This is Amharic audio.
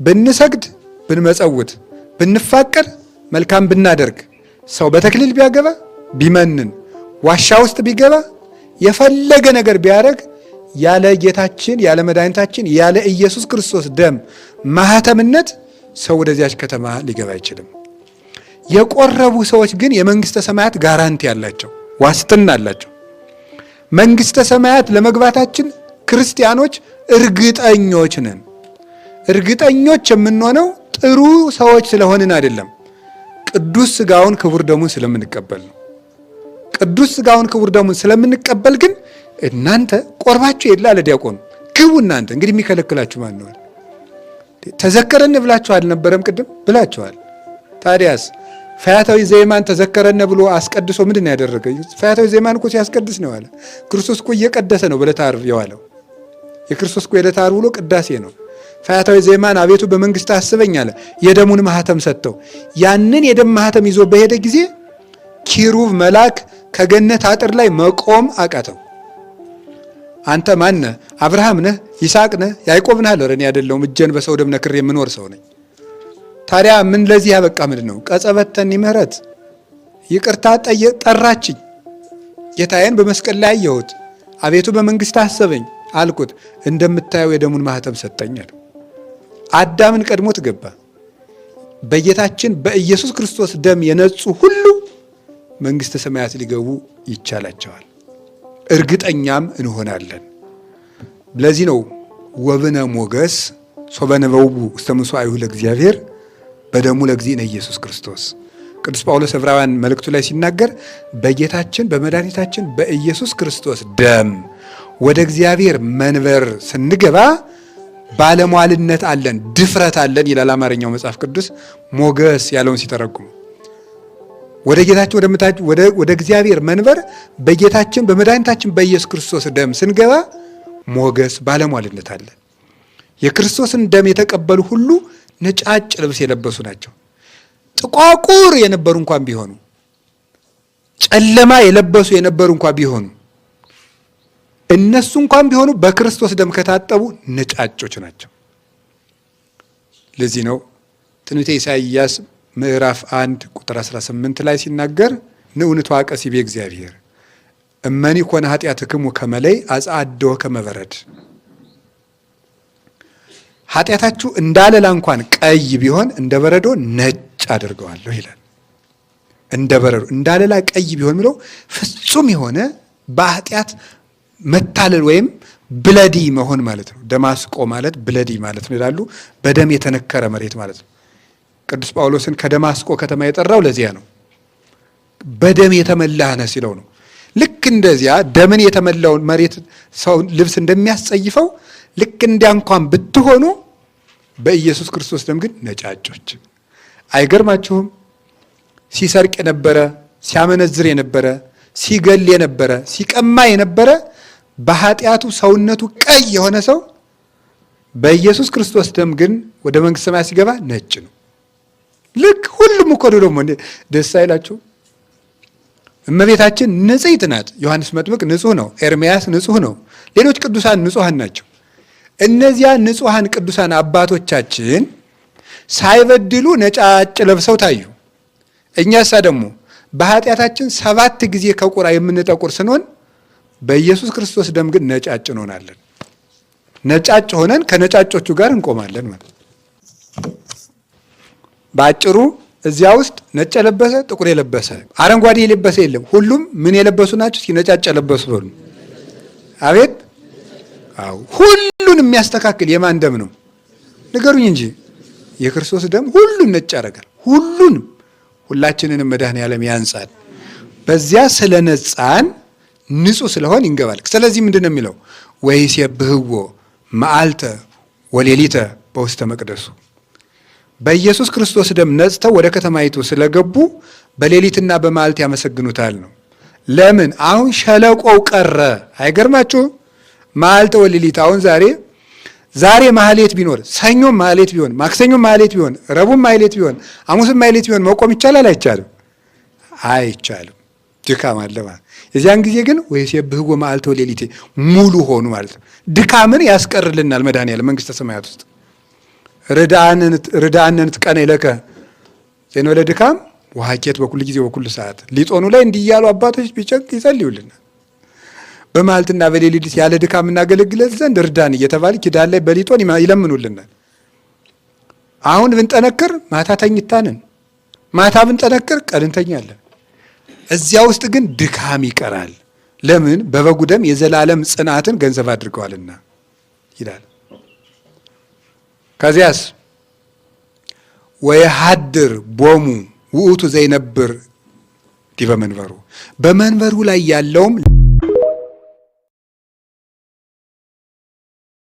ብንሰግድ፣ ብንመጸውት፣ ብንፋቀር፣ መልካም ብናደርግ፣ ሰው በተክሊል ቢያገባ፣ ቢመንን፣ ዋሻ ውስጥ ቢገባ፣ የፈለገ ነገር ቢያደርግ ያለ ጌታችን ያለ መድኃኒታችን ያለ ኢየሱስ ክርስቶስ ደም ማህተምነት ሰው ወደዚያች ከተማ ሊገባ አይችልም። የቆረቡ ሰዎች ግን የመንግስተ ሰማያት ጋራንቲ አላቸው፣ ዋስትና አላቸው። መንግስተ ሰማያት ለመግባታችን ክርስቲያኖች እርግጠኞች ነን። እርግጠኞች የምንሆነው ጥሩ ሰዎች ስለሆንን አይደለም፣ ቅዱስ ሥጋውን ክቡር ደሙን ስለምንቀበል ነው። ቅዱስ ሥጋውን ክቡር ደሙን ስለምንቀበል ግን እናንተ ቆርባችሁ የለ አለ ዲያቆኑ፣ ግቡ እናንተ። እንግዲህ የሚከለክላችሁ ማን ነው? ተዘከረን ብላችሁ አልነበረም? ቅድም ብላችኋል። ታዲያስ ፈያታዊ ዘየማን ተዘከረን ብሎ አስቀድሶ ምንድን ነው ያደረገ? ፈያታዊ ዘየማን እኮ ሲያስቀድስ ነው አለ። ክርስቶስ እኮ እየቀደሰ ነው በዕለተ ዓርብ የዋለው። የክርስቶስ እኮ የዕለተ ዓርብ ውሎ ቅዳሴ ነው። ፈያታዊ ዘየማን አቤቱ በመንግስት አስበኝ አለ። የደሙን ማህተም ሰጥተው ያንን የደም ማህተም ይዞ በሄደ ጊዜ ኪሩብ መልአክ ከገነት አጥር ላይ መቆም አቃተው። አንተ ማን ነህ? አብርሃም ነህ? ይስሐቅ ነህ? ያዕቆብ ነህ? አለ። እኔ አይደለሁም፣ እጄን በሰው ደም ነክሬ የምኖር ሰው ነኝ። ታዲያ ምን ለዚህ ያበቃ ምንድን ነው? ቀጸበተኒ ምህረት፣ ይቅርታ ጠራችኝ። ጌታዬን በመስቀል ላይ አየሁት፣ አቤቱ በመንግስት አሰበኝ አልኩት፣ እንደምታየው የደሙን ማህተም ሰጠኝ አለ። አዳምን ቀድሞት ገባ። በጌታችን በኢየሱስ ክርስቶስ ደም የነጹ ሁሉ መንግስተ ሰማያት ሊገቡ ይቻላቸዋል፣ እርግጠኛም እንሆናለን። ለዚህ ነው ወብነ ሞገስ ሶበነበው ውስተ ምሥዋዕሁ ለእግዚአብሔር በደሙ ለእግዚእነ ኢየሱስ ክርስቶስ። ቅዱስ ጳውሎስ ዕብራውያን መልእክቱ ላይ ሲናገር በጌታችን በመድኃኒታችን በኢየሱስ ክርስቶስ ደም ወደ እግዚአብሔር መንበር ስንገባ ባለሟልነት አለን፣ ድፍረት አለን ይላል አማርኛው መጽሐፍ ቅዱስ ሞገስ ያለውን ሲተረጉም። ወደ ጌታችን ወደ እግዚአብሔር መንበር በጌታችን በመድኃኒታችን በኢየሱስ ክርስቶስ ደም ስንገባ ሞገስ ባለሟልነት አለን። የክርስቶስን ደም የተቀበሉ ሁሉ ነጫጭ ልብስ የለበሱ ናቸው። ጥቋቁር የነበሩ እንኳን ቢሆኑ፣ ጨለማ የለበሱ የነበሩ እንኳን ቢሆኑ፣ እነሱ እንኳን ቢሆኑ በክርስቶስ ደም ከታጠቡ ነጫጮች ናቸው። ለዚህ ነው ትንቢተ ኢሳይያስ ምዕራፍ 1 ቁጥር 18 ላይ ሲናገር ንዑንቱ አቀሲ በእግዚአብሔር እመኒ ኮነ ኃጢአትክሙ ከመለይ አጽአደወ ከመበረድ፣ ኃጢአታችሁ እንዳለላ እንኳን ቀይ ቢሆን እንደ በረዶ ነጭ አድርገዋለሁ ይላል። እንደ በረዶ እንዳለላ ቀይ ቢሆን ብለው ፍጹም የሆነ በኃጢአት መታለል ወይም ብለዲ መሆን ማለት ነው። ደማስቆ ማለት ብለዲ ማለት ነው ይላሉ። በደም የተነከረ መሬት ማለት ነው። ቅዱስ ጳውሎስን ከደማስቆ ከተማ የጠራው ለዚያ ነው። በደም የተመላህ ነህ ሲለው ነው። ልክ እንደዚያ ደምን የተመላውን መሬት ሰው ልብስ እንደሚያስጸይፈው ልክ እንዲያ እንኳን ብትሆኑ በኢየሱስ ክርስቶስ ደም ግን ነጫጮች። አይገርማችሁም? ሲሰርቅ የነበረ፣ ሲያመነዝር የነበረ፣ ሲገል የነበረ፣ ሲቀማ የነበረ በኃጢአቱ ሰውነቱ ቀይ የሆነ ሰው በኢየሱስ ክርስቶስ ደም ግን ወደ መንግስተ ሰማያት ሲገባ ነጭ ነው። ልክ ሁሉም እኮ ደግሞ ደስ አይላችሁ? እመቤታችን ንጽሕት ናት። ዮሐንስ መጥምቅ ንጹሕ ነው። ኤርምያስ ንጹሕ ነው። ሌሎች ቅዱሳን ንጹሐን ናቸው። እነዚያ ንጹሐን ቅዱሳን አባቶቻችን ሳይበድሉ ነጫጭ ለብሰው ታዩ። እኛሳ ደግሞ በኃጢአታችን 7 ጊዜ ከቁራ የምንጠቁር ስንሆን በኢየሱስ ክርስቶስ ደም ግን ነጫጭ እንሆናለን። ነጫጭ ሆነን ከነጫጮቹ ጋር እንቆማለን ማለት። በአጭሩ እዚያ ውስጥ ነጭ የለበሰ ጥቁር የለበሰ አረንጓዴ የለበሰ የለም። ሁሉም ምን የለበሱ ናቸው? ነጫጭ የለበሱ ሆኑ። አቤት! አዎ፣ ሁሉን የሚያስተካክል የማን ደም ነው? ንገሩኝ እንጂ። የክርስቶስ ደም ሁሉን ነጭ ያደርጋል። ሁሉንም ሁላችንንም መድኃኔዓለም ያንጻል። በዚያ ስለነጻን ንጹህ ስለሆን ይንገባል። ስለዚህ ምንድን ነው የሚለው? ወይሴብሕዎ መዓልተ ወሌሊተ በውስተ መቅደሱ። በኢየሱስ ክርስቶስ ደም ነጽተው ወደ ከተማይቱ ስለገቡ በሌሊትና በመዓልት ያመሰግኑታል ነው። ለምን? አሁን ሸለቆው ቀረ። አይገርማችሁም? መዓልተ ወሌሊት። አሁን ዛሬ ማህሌት ቢኖር፣ ሰኞም ማህሌት ቢሆን፣ ማክሰኞም ማህሌት ቢሆን፣ ረቡዕም ማህሌት ቢሆን፣ ሐሙስም ማህሌት ቢሆን መቆም ይቻላል? አይቻልም? አይቻልም። ድካም አለ ማለት። የዚያን ጊዜ ግን ወይሴብሕዎ መዓልተ ወሌሊት ሙሉ ሆኑ ማለት ነው። ድካምን ያስቀርልናል መድኃኔዓለም መንግስተ ሰማያት ውስጥ። ርዳአንን ትቀነ ይለከ ዜና ለድካም ወሐኬት በኩል ጊዜ በኩል ሰዓት ሊጦኑ ላይ እንዲህ እያሉ አባቶች ቢጨንቅ ይጸልዩልን። በመዓልትና በሌሊት ያለ ድካም እናገለግለት ዘንድ እርዳን እየተባለ ኪዳን ላይ በሊጦን ይለምኑልናል። አሁን ብንጠነክር ማታ ተኝታንን፣ ማታ ብንጠነክር ቀን እንተኛለን። እዚያ ውስጥ ግን ድካም ይቀራል። ለምን? በበጉ ደም የዘላለም ጽናትን ገንዘብ አድርገዋልና ይላል። ከዚያስ ወየሐድር ቦሙ ውእቱ ዘይነብር ዲበ መንበሩ፣ በመንበሩ ላይ ያለውም